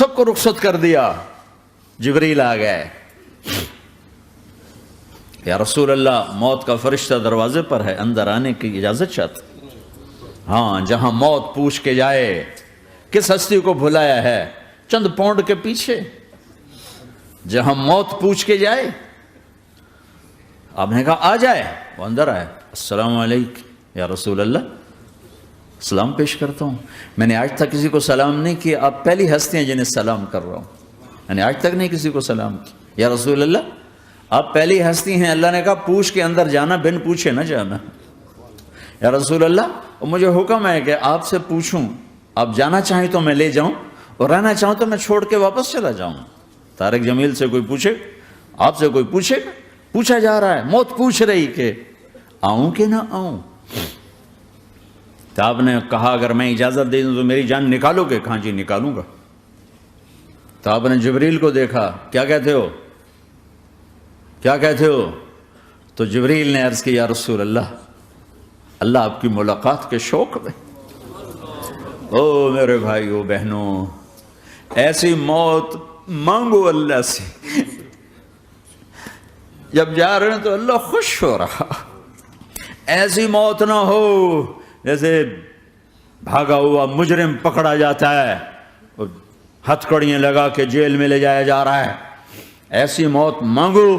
سب کو رخصت کر دیا. جبریل آ گئے. یا رسول اللہ موت کا فرشتہ دروازے پر ہے, اندر آنے کی اجازت چاہتا. ہاں, جہاں موت پوچھ کے جائے کس ہستی کو بھلایا ہے, چند پونڈ کے پیچھے جہاں موت پوچھ کے جائے. آپ نے کہا آ جائے, وہ اندر آئے. السلام علیکم یا رسول اللہ, سلام پیش کرتا ہوں. میں نے آج تک کسی کو سلام نہیں کیا, آپ پہلی ہستی ہیں جنہیں سلام کر رہا ہوں. میں نے آج تک نہیں کسی کو سلام کیا. یا رسول اللہ آپ پہلی ہستی ہیں. اللہ نے کہا پوچھ کے اندر جانا, بن پوچھے نہ جانا. یا رسول اللہ مجھے حکم ہے کہ آپ سے پوچھوں, آپ جانا چاہیں تو میں لے جاؤں, اور رہنا چاہوں تو میں چھوڑ کے واپس چلا جاؤں. طارق جمیل سے کوئی پوچھے, آپ سے کوئی پوچھے, پوچھا جا رہا ہے, موت پوچھ رہی کہ آؤں کہ نہ آؤں. تو آپ نے کہا اگر میں اجازت دے دوں تو میری جان نکالو گے؟ کہاں جی نکالوں گا. تو آپ نے جبریل کو دیکھا, کیا کہتے ہو, کیا کہتے ہو؟ تو جبریل نے عرض کی یا رسول اللہ, اللہ آپ کی ملاقات کے شوق میں. او میرے بھائیو بہنوں, ایسی موت مانگو اللہ سے. جب جا رہے ہیں تو اللہ خوش ہو رہا. ایسی موت نہ ہو جیسے بھاگا ہوا مجرم پکڑا جاتا ہے اور ہتھکڑیاں لگا کے جیل میں لے جایا جا رہا ہے. ایسی موت مانگو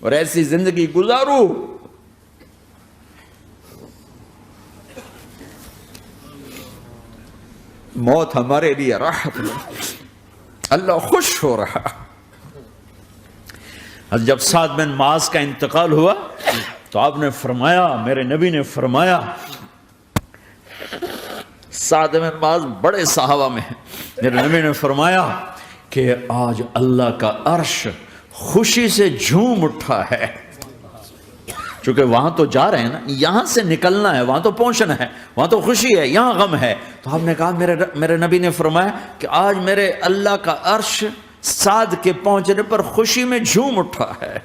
اور ایسی زندگی گزارو. موت ہمارے لیے راحت ہے, اللہ خوش ہو رہا. جب سعد بن معاذ کا انتقال ہوا تو آپ نے فرمایا, میرے نبی نے فرمایا, سعد بن معاذ بڑے صحابہ میں ہیں, میرے نبی نے فرمایا کہ آج اللہ کا عرش خوشی سے جھوم اٹھا ہے. چونکہ وہاں تو جا رہے ہیں نا, یہاں سے نکلنا ہے, وہاں تو پہنچنا ہے, وہاں تو خوشی ہے, یہاں غم ہے. تو آپ نے کہا, میرے نبی نے فرمایا کہ آج میرے اللہ کا عرش سعد کے پہنچنے پر خوشی میں جھوم اٹھا ہے.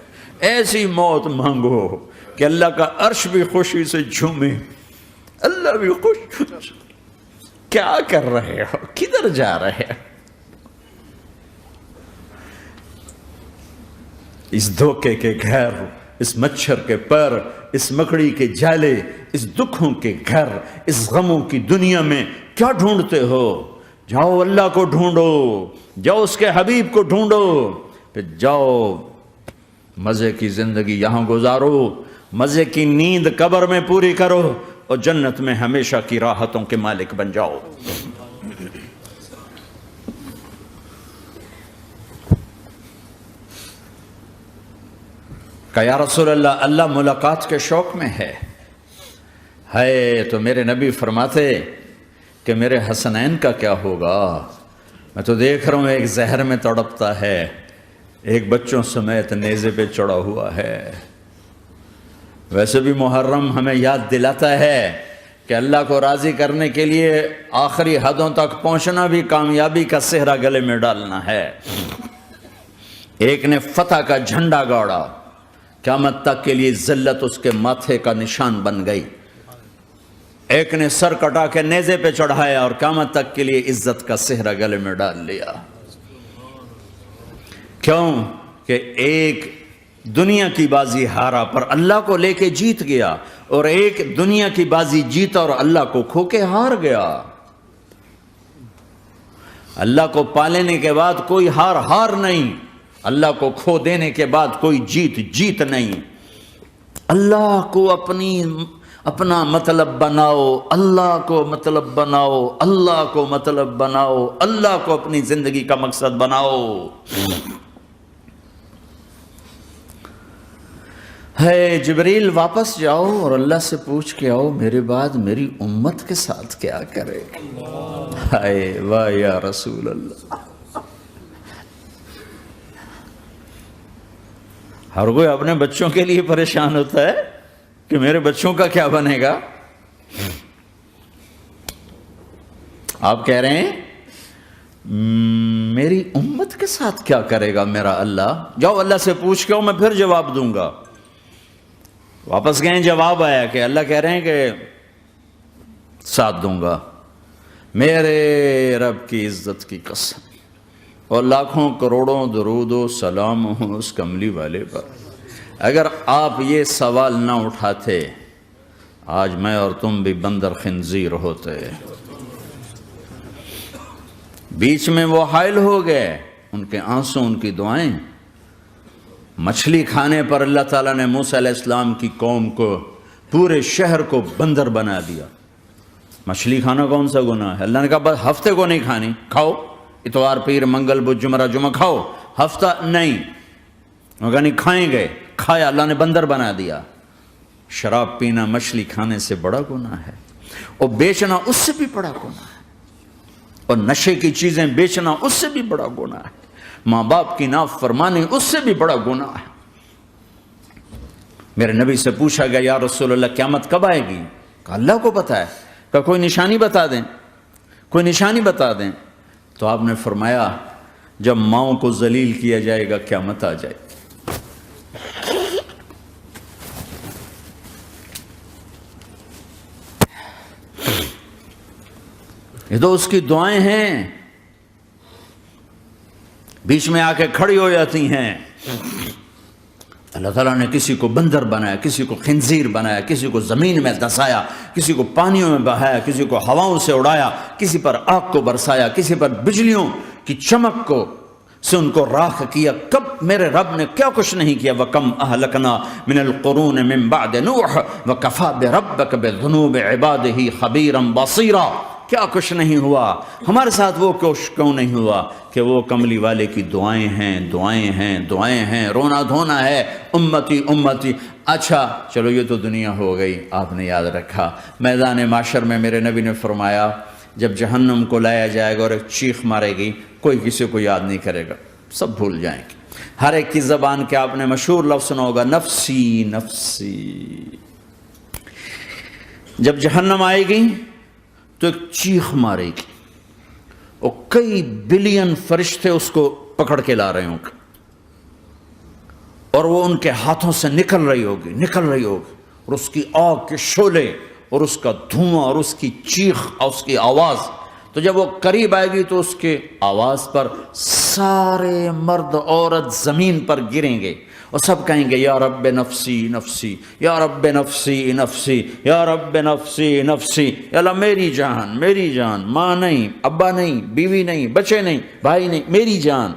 ایسی موت مانگو کہ اللہ کا عرش بھی خوشی سے جھومے, اللہ بھی خوش. کیا کر رہے ہو, کدھر جا رہے ہو؟ اس دھوکے کے گھر, اس مچھر کے پر, اس مکڑی کے جالے, اس دکھوں کے گھر, اس غموں کی دنیا میں کیا ڈھونڈتے ہو؟ جاؤ اللہ کو ڈھونڈو, جاؤ اس کے حبیب کو ڈھونڈو, پھر جاؤ مزے کی زندگی یہاں گزارو, مزے کی نیند قبر میں پوری کرو, اور جنت میں ہمیشہ کی راحتوں کے مالک بن جاؤ. کہ یا رسول اللہ, اللہ ملاقات کے شوق میں ہے. تو میرے نبی فرماتے کہ میرے حسنین کا کیا ہوگا؟ میں تو دیکھ رہا ہوں ایک زہر میں تڑپتا ہے, ایک بچوں سمیت نیزے پہ چڑھا ہوا ہے. ویسے بھی محرم ہمیں یاد دلاتا ہے کہ اللہ کو راضی کرنے کے لیے آخری حدوں تک پہنچنا بھی کامیابی کا صحرا گلے میں ڈالنا ہے. ایک نے فتح کا جھنڈا گاڑا, قیامت تک کے لیے ذلت اس کے ماتھے کا نشان بن گئی. ایک نے سر کٹا کے نیزے پہ چڑھایا اور قیامت تک کے لیے عزت کا صحرا گلے میں ڈال لیا. کیوں کہ ایک دنیا کی بازی ہارا پر اللہ کو لے کے جیت گیا, اور ایک دنیا کی بازی جیتا اور اللہ کو کھو کے ہار گیا. اللہ کو پا لینے کے بعد کوئی ہار نہیں, اللہ کو کھو دینے کے بعد کوئی جیت نہیں. اللہ کو اپنا مطلب بناؤ, اللہ کو مطلب بناؤ, اللہ کو مطلب بناؤ, اللہ کو اپنی زندگی کا مقصد بناؤ. جبریل واپس جاؤ اور اللہ سے پوچھ کے آؤ میرے بعد میری امت کے ساتھ کیا کرے. واہ یا رسول اللہ. ہر کوئی اپنے بچوں کے لیے پریشان ہوتا ہے کہ میرے بچوں کا کیا بنے گا. آپ کہہ رہے ہیں میری امت کے ساتھ کیا کرے گا میرا اللہ. جاؤ اللہ سے پوچھ کے آؤ, میں پھر جواب دوں گا. واپس گئے, جواب آیا کہ اللہ کہہ رہے ہیں کہ ساتھ دوں گا. میرے رب کی عزت کی قسم, اور لاکھوں کروڑوں درود و سلام ہوں اس کملی والے پر۔ اگر آپ یہ سوال نہ اٹھاتے آج میں اور تم بھی بندر خنزیر ہوتے۔ بیچ میں وہ حائل ہو گئے، ان کے آنسو، ان کی دعائیں۔ مچھلی کھانے پر اللہ تعالیٰ نے موسیٰ علیہ السلام کی قوم کو، پورے شہر کو بندر بنا دیا۔ مچھلی کھانا کون سا گناہ ہے؟ اللہ نے کہا بس ہفتے کو نہیں کھانی، کھاؤ، اتوار پیر منگل بدھ جمعہ جمعہ کھاؤ، ہفتہ نہیں۔ وہ کہا نہیں، کھائیں گے، کھایا، اللہ نے بندر بنا دیا۔ شراب پینا مچھلی کھانے سے بڑا گناہ ہے، اور بیچنا اس سے بھی بڑا گناہ ہے، اور نشے کی چیزیں بیچنا اس سے بھی بڑا گناہ ہے، ماں باپ کی نافرمانی اس سے بھی بڑا گناہ ہے۔ میرے نبی سے پوچھا گیا یا رسول اللہ قیامت کب آئے گی؟ کہا اللہ کو پتہ ہے۔ کہا کوئی نشانی بتا دیں، کوئی نشانی بتا دیں۔ تو آپ نے فرمایا جب ماؤں کو ذلیل کیا جائے گا قیامت آ جائے گی۔ یہ تو اس کی دعائیں ہیں، بیچ میں آ کے کھڑی ہو جاتی ہیں۔ اللہ تعالیٰ نے کسی کو بندر بنایا، کسی کو خنزیر بنایا، کسی کو زمین میں دسایا، کسی کو پانیوں میں بہایا، کسی کو ہواؤں سے اڑایا، کسی پر آگ کو برسایا، کسی پر بجلیوں کی چمک کو سے ان کو راکھ کیا۔ کب میرے رب نے کیا کچھ نہیں کیا۔ وَكَمْ أَهْلَكْنَا مِنَ الْقُرُونِ مِنْ بَعْدِ نُوحٍ وَكَفَى بِرَبِّكَ بِذُنُوبِ عِبَادِهِ خَبِيرًا بَصِيرًا۔ کیا کچھ نہیں ہوا ہمارے ساتھ، وہ کیوں نہیں ہوا کہ وہ کملی والے کی دعائیں ہیں، دعائیں ہیں، دعائیں ہیں، رونا دھونا ہے، امتی امتی۔ اچھا چلو یہ تو دنیا ہو گئی، آپ نے یاد رکھا میدان معاشر میں میرے نبی نے فرمایا جب جہنم کو لایا جائے گا اور ایک چیخ مارے گی، کوئی کسی کو یاد نہیں کرے گا، سب بھول جائیں گے۔ ہر ایک کی زبان کے آپ نے مشہور لفظ سنا ہوگا نفسی نفسی۔ جب جہنم آئے گی تو ایک چیخ مارے گی، اور کئی بلین فرشتے اس کو پکڑ کے لا رہے ہوں گے، اور وہ ان کے ہاتھوں سے نکل رہی ہوگی، اور اس کی آگ کے شعلے اور اس کا دھواں اور اس کی چیخ اور اس کی آواز۔ تو جب وہ قریب آئے گی تو اس کے آواز پر سارے مرد عورت زمین پر گریں گے، اور سب کہیں گے یا رب نفسی نفسی، یا رب نفسی نفسی، یا رب نفسی نفسی۔ یا اللہ میری جان، میری جان، ماں نہیں، ابا نہیں، بیوی نہیں، بچے نہیں، بھائی نہیں، میری جان۔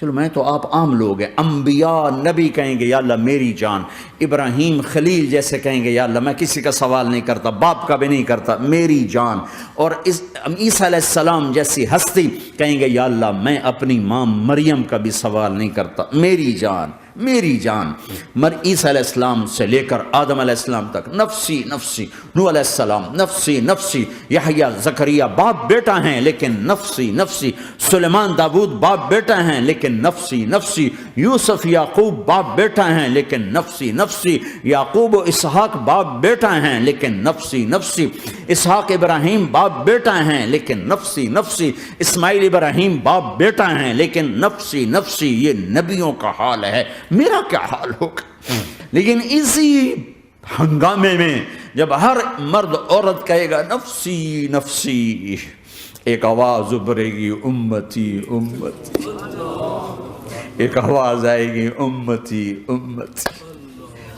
چلو میں تو آپ عام لوگ ہیں، انبیاء نبی کہیں گے یا اللہ میری جان، ابراہیم خلیل جیسے کہیں گے یا اللہ میں کسی کا سوال نہیں کرتا، باپ کا بھی نہیں کرتا، میری جان۔ اور عیسیٰ علیہ السلام جیسی ہستی کہیں گے یا اللہ میں اپنی ماں مریم کا بھی سوال نہیں کرتا، میری جان، میری جان۔ عیسیٰ علیہ السلام سے لے کر آدم علیہ السلام تک نفسی نفسی، نوح علیہ السلام نفسی نفسی، یحییٰ زکریا باپ بیٹا ہیں لیکن نفسی نفسی، سلیمان داؤد باپ بیٹا ہیں لیکن نفسی نفسی، یوسف یعقوب باپ بیٹا ہیں لیکن نفسی نفسی، یعقوب و اسحاق باپ بیٹا ہیں لیکن نفسی نفسی، اسحاق ابراہیم باپ بیٹا ہیں لیکن نفسی نفسی، اسماعیل ابراہیم باپ بیٹا ہیں لیکن نفسی نفسی۔ یہ نبیوں کا حال ہے، میرا کیا حال ہوگا؟ لیکن اسی ہنگامے میں جب ہر مرد عورت کہے گا نفسی نفسی، ایک آواز ابھرے گی امتی امتی، ایک آواز آئے گی امتی امتی،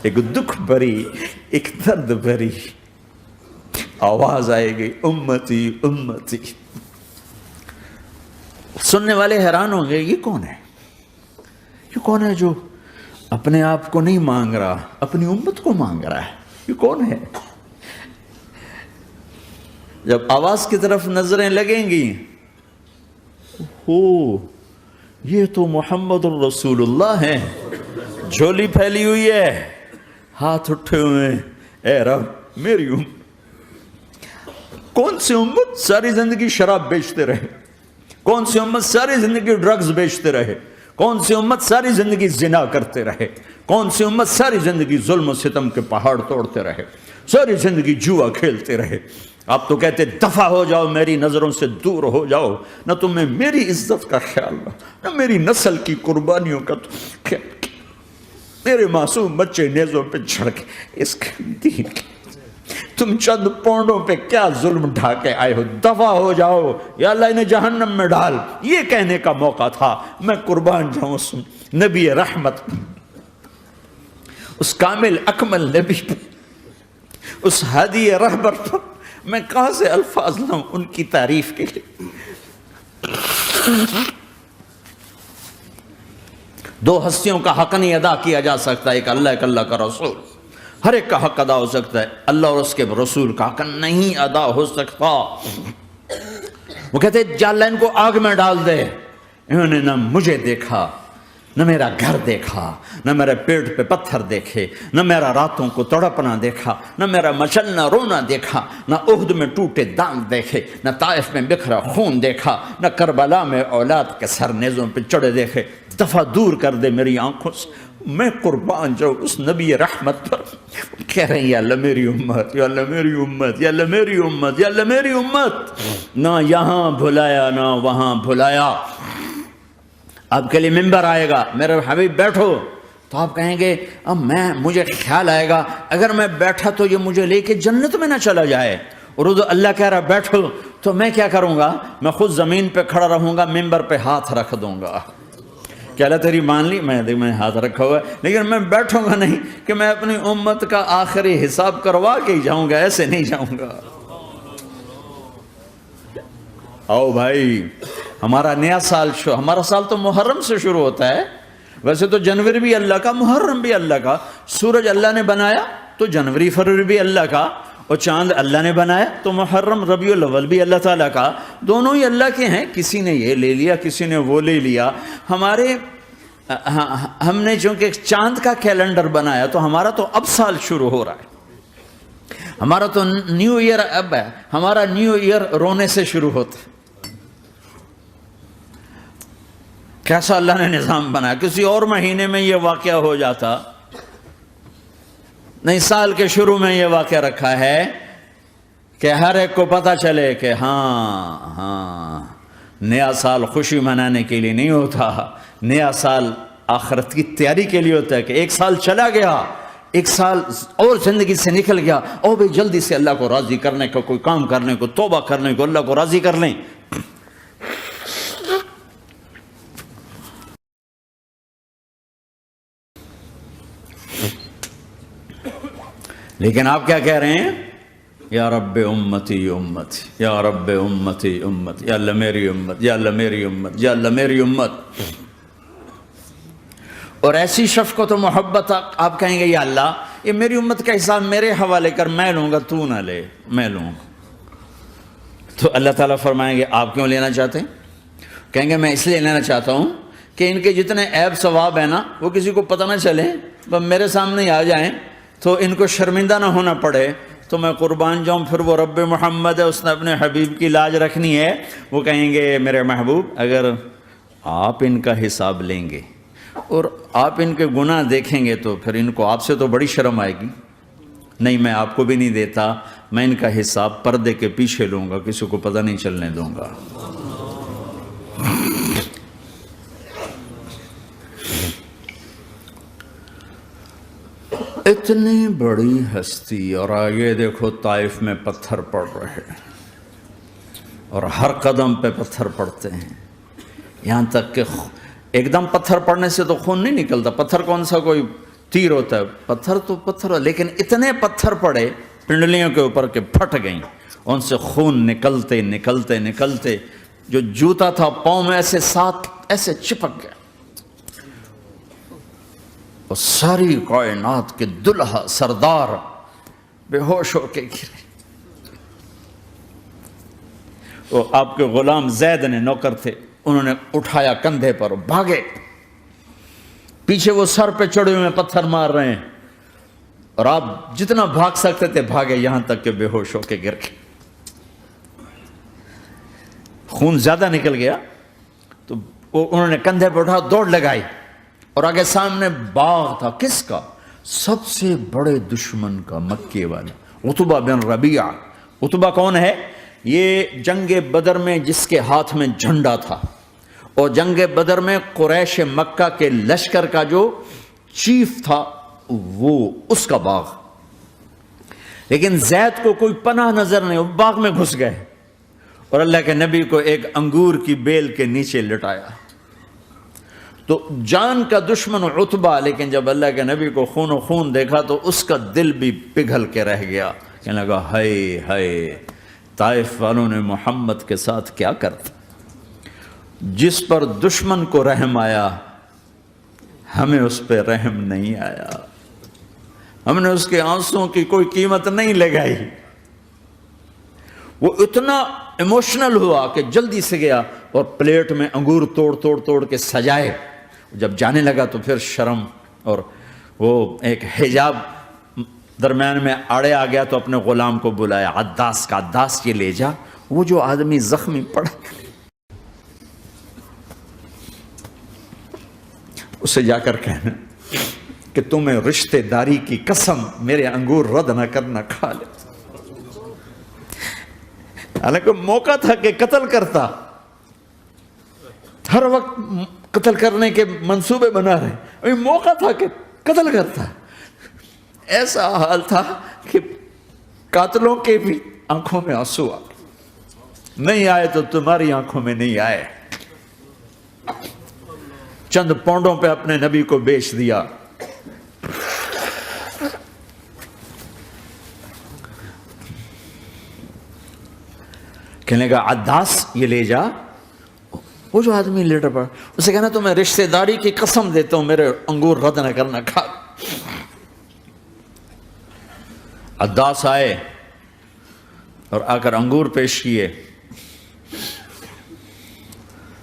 ایک دکھ بھری، ایک درد بھری آواز آئے گی امتی امتی۔ سننے والے حیران ہوں گے یہ کون ہے، یہ کون ہے جو اپنے آپ کو نہیں مانگ رہا، اپنی امت کو مانگ رہا ہے، یہ کون ہے؟ جب آواز کی طرف نظریں لگیں گی، یہ تو محمد الرسول اللہ ہے، جھولی پھیلی ہوئی ہے، ہاتھ اٹھے ہوئے، اے رب میری امت۔ کون سی امت ساری زندگی شراب بیچتے رہے، کون سی امت ساری زندگی ڈرگز بیچتے رہے، کون سی امت ساری زندگی زنا کرتے رہے، کون سی امت ساری زندگی ظلم و ستم کے پہاڑ توڑتے رہے، ساری زندگی جوا کھیلتے رہے۔ آپ تو کہتے دفع ہو جاؤ، میری نظروں سے دور ہو جاؤ، نہ تمہیں میری عزت کا خیال نہ میری نسل کی قربانیوں کا خیال، میرے معصوم بچے نیزوں پہ چڑھ کے اس کے دین کے تم چند پونڈوں پہ کیا ظلم ڈھا کے آئے ہو، دفع ہو جاؤ یا اللہ انہیں جہنم میں ڈال، یہ کہنے کا موقع تھا۔ میں قربان جاؤں اس نبی رحمت، اس کامل اکمل نبی پر، اس ہادی رہبر پر میں کہاں سے الفاظ لاؤں ان کی تعریف کے لیے۔ دو ہستیوں کا حق نہیں ادا کیا جا سکتا، ایک اللہ، ایک اللہ کا رسول۔ ہر ایک کا حق ادا ہو سکتا ہے، اللہ اور اس کے رسول کا حق نہیں ادا ہو سکتا۔ وہ کہتے جا اللہ ان کو آگ میں ڈال دے۔ انہوں نے نہ مجھے دیکھا، نہ میرا گھر دیکھا، نہ میرے پیٹ پہ پتھر دیکھے، نہ میرا راتوں کو تڑپنا دیکھا، نہ میرا مچلنا رونا دیکھا، نہ احد میں ٹوٹے دانت دیکھے، نہ طائف میں بکھرا خون دیکھا، نہ کربلا میں اولاد کے سر نیزوں پہ چڑھے دیکھے۔ دفعہ دور کر دے میری آنکھوں سے۔ میں قربان جاؤں اس نبی رحمت پر۔ کہہ رہے ہیں یا اللہ میری امت، یا اللہ میری امت، یا اللہ میری امت، یا اللہ میری امت۔ نہ یہاں بھلایا نہ وہاں بھلایا۔ آپ کے لیے ممبر آئے گا، میرے حبیب بیٹھو، تو آپ کہیں گے اب مجھے خیال آئے گا اگر میں بیٹھا تو یہ مجھے لے کے جنت میں نہ چلا جائے، اور اللہ کہہ رہا بیٹھو تو میں کیا کروں گا؟ میں خود زمین پہ کھڑا رہوں گا، ممبر پہ ہاتھ رکھ دوں گا کہ اللہ تیری مان لی، میں ہاتھ رکھا ہوا ہے، لیکن میں بیٹھوں گا نہیں کہ میں اپنی امت کا آخری حساب کروا کے ہی جاؤں گا، ایسے نہیں جاؤں گا۔ آؤ بھائی، ہمارا نیا سال ہمارا سال تو محرم سے شروع ہوتا ہے، ویسے تو جنوری بھی اللہ کا، محرم بھی اللہ کا، سورج اللہ نے بنایا تو جنوری فروری بھی اللہ کا، اور چاند اللہ نے بنایا تو محرم ربیع الاول بھی اللہ تعالیٰ کا، دونوں ہی اللہ کے ہیں۔ کسی نے یہ لے لیا، کسی نے وہ لے لیا۔ ہم نے چونکہ چاند کا کیلنڈر بنایا تو ہمارا تو اب سال شروع ہو رہا ہے، ہمارا تو نیو ایئر اب ہے، ہمارا نیو ایئر رونے سے شروع ہوتا ہے۔ کیسا اللہ نے نظام بنایا، کسی اور مہینے میں یہ واقعہ ہو جاتا، نہیں سال کے شروع میں یہ واقعہ رکھا ہے کہ ہر ایک کو پتہ چلے کہ ہاں نیا سال خوشی منانے کے لیے نہیں ہوتا، نیا سال آخرت کی تیاری کے لیے ہوتا ہے کہ ایک سال چلا گیا، ایک سال اور زندگی سے نکل گیا، اور بھی جلدی سے اللہ کو راضی کرنے کا کوئی کام کرنے کو، توبہ کرنے کو، اللہ کو راضی کر لیں۔ لیکن آپ کیا کہہ رہے ہیں؟ یا رب امتی امتی، یا رب امتی امتی، یا اللہ میری امت، یا اللہ میری امت، یا اللہ میری امت۔ اور ایسی شفقت و محبت آپ کہیں گے یا اللہ یہ میری امت کا حساب میرے حوالے کر، میں لوں گا، تو نہ لے، میں لوں گا۔ تو اللہ تعالیٰ فرمائیں گے آپ کیوں لینا چاہتے ہیں؟ کہیں گے میں اس لیے لینا چاہتا ہوں کہ ان کے جتنے عیب ثواب ہیں نا وہ کسی کو پتہ نہ چلے، بس میرے سامنے ہی آ جائیں تو ان کو شرمندہ نہ ہونا پڑے، تو میں قربان جاؤں۔ پھر وہ رب محمد ہے، اس نے اپنے حبیب کی لاج رکھنی ہے، وہ کہیں گے میرے محبوب اگر آپ ان کا حساب لیں گے اور آپ ان کے گناہ دیکھیں گے تو پھر ان کو آپ سے تو بڑی شرم آئے گی، نہیں میں آپ کو بھی نہیں دیتا، میں ان کا حساب پردے کے پیچھے لوں گا، کسی کو پتہ نہیں چلنے دوں گا۔ اتنی بڑی ہستی، اور آگے دیکھو طائف میں پتھر پڑ رہے ہیں، اور ہر قدم پہ پتھر پڑتے ہیں، یہاں تک کہ ایک دم پتھر پڑنے سے تو خون نہیں نکلتا، پتھر کون سا کوئی تیر ہوتا ہے، پتھر تو پتھر، لیکن اتنے پتھر پڑے پنڈلیوں کے اوپر کہ پھٹ گئیں، ان سے خون نکلتے نکلتے نکلتے جو جوتا تھا پاؤں میں ایسے ساتھ ایسے چپک گیا، اور ساری کائنات کے دلہا سردار بے ہوش ہو کے گرے۔ وہ آپ کے غلام زید نے نوکر تھے، انہوں نے اٹھایا کندھے پر، بھاگے، پیچھے وہ سر پہ چڑھے ہوئے پتھر مار رہے ہیں، اور آپ جتنا بھاگ سکتے تھے بھاگے، یہاں تک کہ بے ہوش ہو کے گر گئے۔ خون زیادہ نکل گیا تو انہوں نے کندھے پہ اٹھا دوڑ لگائی، اور آگے سامنے باغ تھا، کس کا؟ سب سے بڑے دشمن کا، مکے والا عتبہ بن ربیعہ۔ عتبہ کون ہے؟ یہ جنگ بدر میں جس کے ہاتھ میں جھنڈا تھا، اور جنگ بدر میں قریش مکہ کے لشکر کا جو چیف تھا وہ اس کا باغ، لیکن زید کو کوئی پناہ نظر نہیں، وہ باغ میں گھس گئے اور اللہ کے نبی کو ایک انگور کی بیل کے نیچے لٹایا۔ تو جان کا دشمن عتبہ، لیکن جب اللہ کے نبی کو خون و خون دیکھا تو اس کا دل بھی پگھل کے رہ گیا، کہنے لگا ہائے ہائے، طائف والوں نے محمد کے ساتھ کیا کرتا۔ جس پر دشمن کو رحم آیا ہمیں اس پہ رحم نہیں آیا، ہم نے اس کے آنسوں کی کوئی قیمت نہیں لگائی۔ وہ اتنا ایموشنل ہوا کہ جلدی سے گیا اور پلیٹ میں انگور توڑ کے سجائے۔ جب جانے لگا تو پھر شرم اور وہ ایک حجاب درمیان میں آڑے آ گیا، تو اپنے غلام کو بلایا، عداس کا، عداس یہ لے جا وہ جو آدمی زخمی پڑا، اسے جا کر کہنا کہ تمہیں رشتے داری کی قسم میرے انگور رد نہ کرنا، کھا لے۔ حالانکہ موقع تھا کہ قتل کرتا، ہر وقت قتل کرنے کے منصوبے بنا رہے، موقع تھا کہ قتل کرتا۔ ایسا حال تھا کہ قاتلوں کے بھی آنکھوں میں آنسو آ گئے، نہیں آئے تو تمہاری آنکھوں میں نہیں آئے۔ چند پونڈوں پہ اپنے نبی کو بیچ دیا۔ کہنے لگا عداس یہ لے جا، وہ جو آدمی لیٹر پڑا، اسے کہنا تو میں رشتہ داری کی قسم دیتا ہوں میرے انگور رد نہ کرنا، کھا۔ عداس آئے اور آ کر انگور پیش کیے،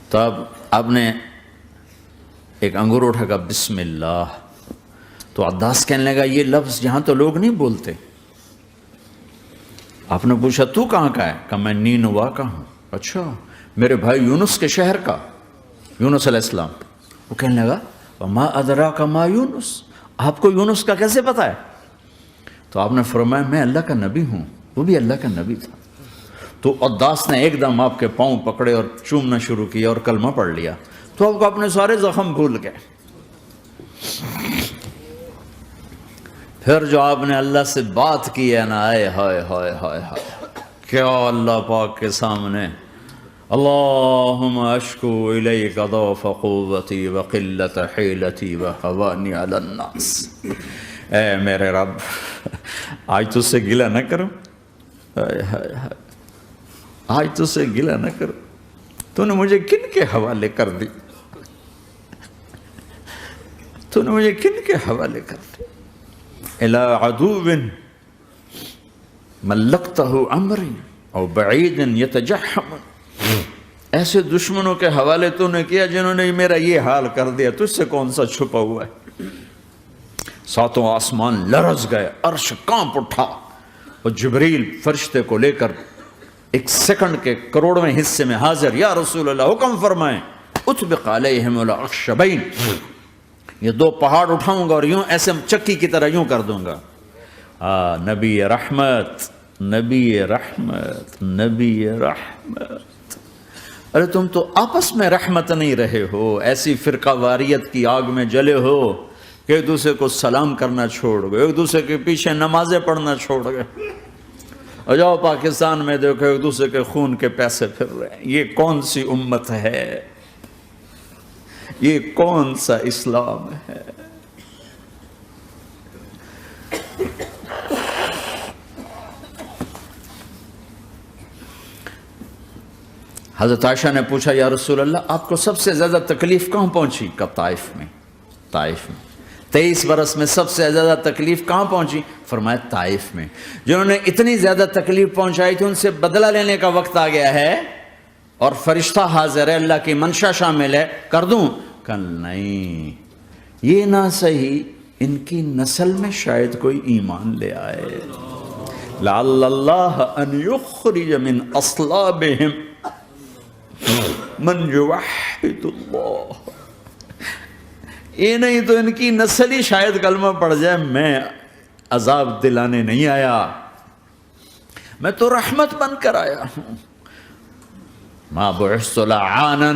تو اب آپ نے ایک انگور اٹھا کر بسم اللہ، تو عداس کہنے لگا یہ لفظ یہاں تو لوگ نہیں بولتے۔ آپ نے پوچھا تو کہاں کا ہے؟ کہا میں نینوا کا ہوں۔ اچھا، میرے بھائی یونس کے شہر کا، یونس علیہ السلام۔ وہ کہنے لگا وما ادراک ما یونس، آپ کو یونس کا کیسے پتا ہے؟ تو آپ نے فرمایا میں اللہ کا نبی ہوں، وہ بھی اللہ کا نبی تھا۔ تو عداس نے ایک دم آپ کے پاؤں پکڑے اور چومنا شروع کیا اور کلمہ پڑھ لیا، تو آپ کو اپنے سارے زخم بھول گئے۔ پھر جو آپ نے اللہ سے بات کی ہے نا، آئے ہائے ہائے ہائے ہائے، کیا اللہ پاک کے سامنے اللہم اشکو الیک ضعف قوتی وقلت حیلتی وحوانی علی الناس، اے میرے رب آج تجھ سے گلہ نہ کروں، آج تجھ سے گلہ نہ کروں، تو نے مجھے کن کے حوالے کر دی، تو نے مجھے کن کے حوالے کر دی، الی عدو ملکتہ امری او بعید یتجحم، ایسے دشمنوں کے حوالے تو نے کیا جنہوں نے میرا یہ حال کر دیا، تجھ سے کون سا چھپا ہوا ہے۔ ساتوں آسمان لرز گئے، عرش کانپ اٹھا، اور جبریل فرشتے کو لے کر ایک سیکنڈ کے کروڑویں حصے میں حاضر، یا رسول اللہ حکم فرمائیں اطبق علیہم الاخشبین، یہ دو پہاڑ اٹھاؤں گا اور یوں ایسے چکی کی طرح یوں کر دوں گا۔ نبی رحمت، نبی رحمت، نبی رحمت۔ ارے تم تو آپس میں رحمت نہیں رہے ہو، ایسی فرقہ واریت کی آگ میں جلے ہو کہ ایک دوسرے کو سلام کرنا چھوڑ گئے، ایک دوسرے کے پیچھے نمازیں پڑھنا چھوڑ گئے، اور جاؤ پاکستان میں دیکھو ایک دوسرے کے خون کے پیسے پھر رہے ہیں۔ یہ کون سی امت ہے؟ یہ کون سا اسلام ہے؟ حضرت عائشہ نے پوچھا یا رسول اللہ آپ کو سب سے زیادہ تکلیف کہاں پہنچی؟ کہا طائف میں، طائف میں۔ 23 برس میں سب سے زیادہ تکلیف کہاں پہنچی؟ فرمایا طائف میں۔ جنہوں نے اتنی زیادہ تکلیف پہنچائی تھی ان سے بدلہ لینے کا وقت آ گیا ہے، اور فرشتہ حاضر ہے، اللہ کی منشا شامل ہے، کر دوں؟ کہ نہیں، یہ نہ صحیح، ان کی نسل میں شاید کوئی ایمان لے آئے، لعل اللہ ان یخرج من اصلابہم من یوحد اللہ، یہ نہیں تو ان کی نسل ہی شاید کلمہ پڑ جائے۔ میں عذاب دلانے نہیں آیا، میں تو رحمت بن کر آیا ہوں۔ ما بعثت لعانا،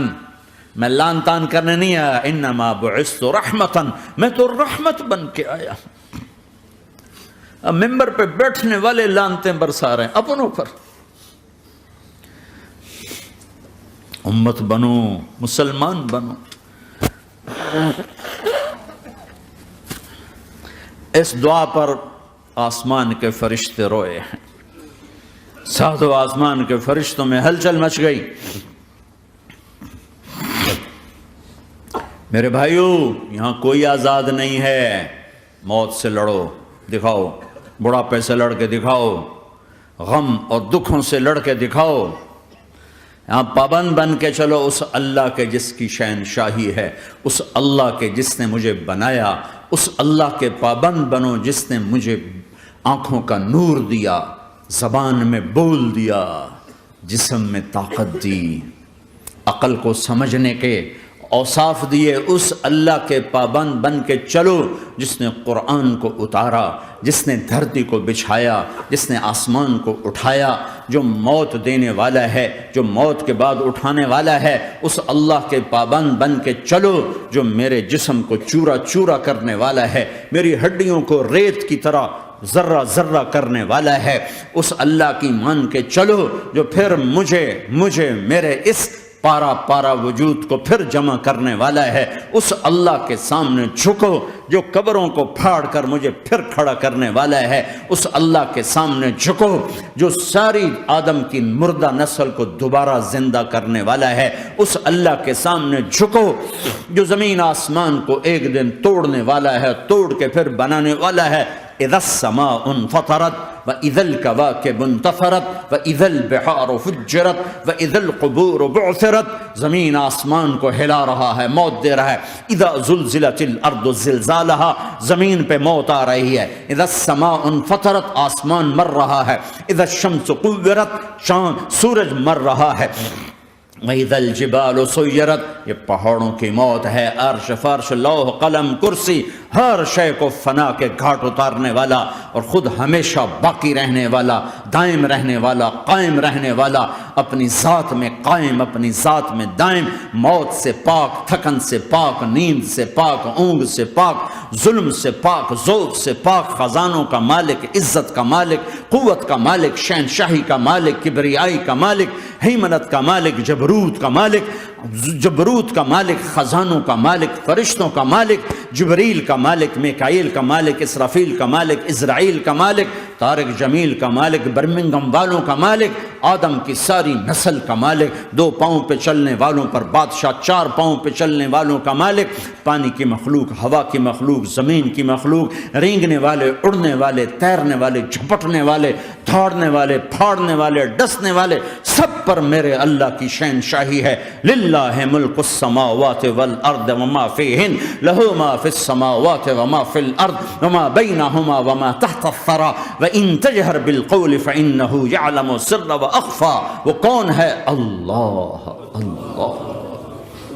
میں لان تان کرنے نہیں آیا، انما بعثت رحمتا، میں تو رحمت بن کے آیا ہوں۔ اب ممبر پہ بیٹھنے والے لانتیں برسا رہے ہیں اپنوں پر. امت بنو، مسلمان بنو. اس دعا پر آسمان کے فرشتے روئے ہیں. ساتوں آسمان کے فرشتوں میں ہلچل مچ گئی. میرے بھائیو، یہاں کوئی آزاد نہیں ہے. موت سے لڑو، دکھاؤ. بڑھاپے سے لڑ کے دکھاؤ. غم اور دکھوں سے لڑ کے دکھاؤ. یہاں پابند بن کے چلو اس اللہ کے جس کی شہنشاہی ہے، اس اللہ کے جس نے مجھے بنایا. اس اللہ کے پابند بنو جس نے مجھے آنکھوں کا نور دیا، زبان میں بول دیا، جسم میں طاقت دی، عقل کو سمجھنے کے اوصاف دیے. اس اللہ کے پابند بن کے چلو جس نے قرآن کو اتارا، جس نے دھرتی کو بچھایا، جس نے آسمان کو اٹھایا، جو موت دینے والا ہے، جو موت کے بعد اٹھانے والا ہے. اس اللہ کے پابند بن کے چلو جو میرے جسم کو چورا چورا کرنے والا ہے، میری ہڈیوں کو ریت کی طرح ذرہ ذرہ کرنے والا ہے. اس اللہ کی مان کے چلو جو پھر مجھے میرے اس پارا پارا وجود کو پھر جمع کرنے والا ہے. اس اللہ کے سامنے جھکو جو قبروں کو پھاڑ کر مجھے پھر کھڑا کرنے والا ہے. اس اللہ کے سامنے جھکو جو ساری آدم کی مردہ نسل کو دوبارہ زندہ کرنے والا ہے. اس اللہ کے سامنے جھکو جو زمین آسمان کو ایک دن توڑنے والا ہے، توڑ کے پھر بنانے والا ہے. اذا السماء انفطرت وَإِذَا الْكَوَاكِبُ انْتَثَرَتْ وَإِذَا الْبِحَارُ فُجِّرَتْ وَإِذَا الْقُبُورُ بُعْثِرَتْ. زمین آسمان کو ہلا رہا ہے، موت دے رہا ہے. اذا زلزلت الارض زلزالها، زمین پہ موت آ رہی ہے. اذا السماء انفطرت، آسمان مر رہا ہے. اذا الشمس قُوِّرَتْ، چاند سورج مر رہا ہے. وَإِذَا الْجِبَالُ سُيِّرَتْ، یہ پہاڑوں کی موت ہے. عرش فرش لوح قلم کرسی، ہر شے کو فنا کے گھاٹ اتارنے والا اور خود ہمیشہ باقی رہنے والا، دائم رہنے والا، قائم رہنے والا، اپنی ذات میں قائم، اپنی ذات میں دائم، موت سے پاک، تھکن سے پاک، نیند سے پاک، اونگ سے پاک، ظلم سے پاک، ذوق سے پاک، خزانوں کا مالک، عزت کا مالک، قوت کا مالک، شہنشاہی کا مالک، کبریائی کا مالک، ہیمنت کا مالک، جبروت کا مالک، جبروت کا مالک، خزانوں کا مالک، فرشتوں کا مالک، جبریل کا مالک، میکائیل کا مالک، اسرافیل کا مالک، اسرائیل کا مالک، طارق جمیل کا مالک، برمنگم والوں کا مالک، آدم کی ساری نسل کا مالک، 2 پاؤں پہ چلنے والوں پر بادشاہ، 4 پاؤں پہ چلنے والوں کا مالک، پانی کی مخلوق، ہوا کی مخلوق، زمین کی مخلوق، رینگنے والے، اڑنے والے، تیرنے والے، جھپٹنے والے، دھاڑنے والے، پھاڑنے والے، ڈسنے والے، سب پر میرے اللہ کی شہنشاہی ہے. للہ ملک السماوات والارض وما فیہن، لہ ما فی السماوات وما فی الارض وما بینہما وما تحت الثری وان تجہر بالقول فانہ یعلم السر واخفی. وہ کون ہے؟ اللہ. اللہ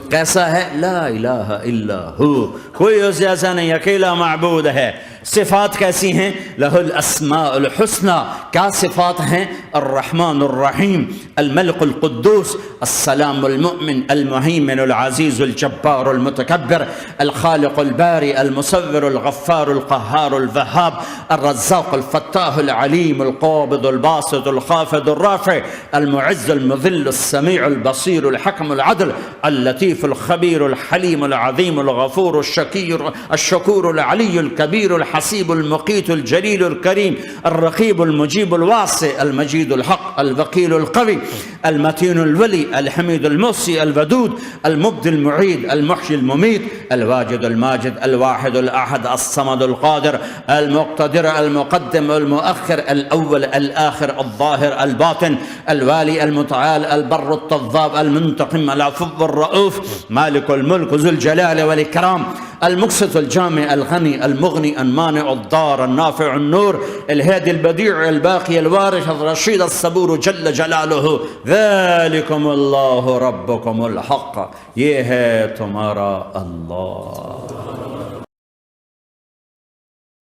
کیسا ہے؟ لا الہ الا ہو، کوئی اس جیسا نہیں، اکیلا معبود ہے. صفات کیسی ہیں؟ لہ الاسماء الحسنى. کیا صفات ہیں؟ الرحمن الرحیم، الملک القدوس، السلام المؤمن، المہیمن العزیز الجبار المتکبر، الخالق الباری المصور الغفار القہار الوہاب، الرزاق الفتاح العلیم القابض الباسط الخافض الرافع، المعز المذل السمیع البصیر الحکم العدل، اللطیف الخبیر الحلیم العظیم الغفور الشکور العلی الکبیر الحسیب المقیت الجلیل الکریم، الرقیب المجیب الواسع، المجید الحق، الوکیل القوی، المتین الولی، الحمید المحصی، الودود، المبدی المعید، المحیی الممیت، الواجد الماجد، الواحد الاحد، الصمد القادر، المقتدر، المقدم، المؤخر، الاول، الاخر، الظاهر، الباطن، الوالي، المتعال، البر التواب، المنتقم، العفو الرؤوف، مالك الملك ذو الجلال والإكرام، المقسط الجامع الغني المغني المانع الضار النافع النور، الهادي البديع الباقي الوارث الرشيد الصبور جل جلاله. ذلكم الله ربكم الحق، یہ ہے تمہارا اللہ.